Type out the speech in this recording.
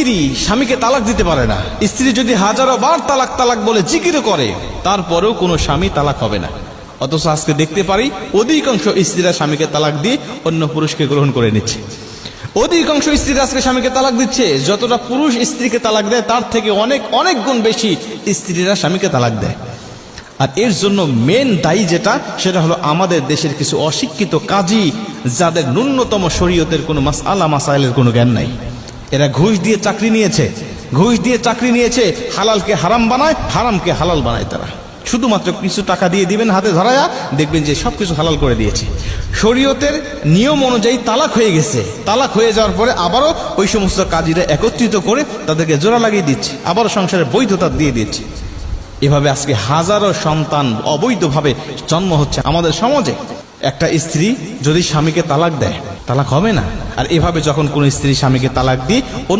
স্ত্রী স্বামীকে তালাক দিতে পারে না, স্ত্রী যদি হাজারো বার তালাক তালাক বলে জিকির করে, তারপরেও কোনো স্বামী তালাক হবে না। অথচ আজকে দেখতে পারি অধিকাংশ স্ত্রীরা স্বামীকে তালাক দিয়ে অন্য পুরুষকে গ্রহণ করে নিচ্ছে। অধিকাংশ স্ত্রীরা আজকে স্বামীকে তালাক দিচ্ছে, যতটা পুরুষ স্ত্রীকে তালাক দেয় তার থেকে অনেক অনেক গুণ বেশি স্ত্রীরা স্বামীকে তালাক দেয়। আর এর জন্য মেন দায়ী যেটা, সেটা হলো আমাদের দেশের কিছু অশিক্ষিত কাজী, যাদের ন্যূনতম শরীয়তের কোনো মাসআলা মাসাইলের কোনো জ্ঞান নাই। এরা ঘুষ দিয়ে চাকরি নিয়েছে, ঘুষ দিয়ে চাকরি নিয়েছে, হালালকে হারাম বানায়, হারামকে হালাল বানায়। তারা শুধুমাত্র কিছু টাকা দিয়ে দিবেন হাতে ধরায়া, দেখবেন যে সবকিছু হালাল করে দিয়েছে। শরীয়তের নিয়ম অনুযায়ী তালাক হয়ে গেছে, তালাক হয়ে যাওয়ার পরে আবারও ওই সমস্ত কাজীরা একত্রিত করে তাদেরকে জোড়া লাগিয়ে দিচ্ছে, আবারও সংসারের বৈধতা দিয়ে দিচ্ছে। এভাবে আজকে হাজারো সন্তান অবৈধভাবে জন্ম হচ্ছে আমাদের সমাজে। একটা স্ত্রী যদি স্বামীকে তালাক দেয়, তালাক হবে না। আর এভাবে যখন কোন স্ত্রী স্বামীকে তালাক দিয়ে অন্য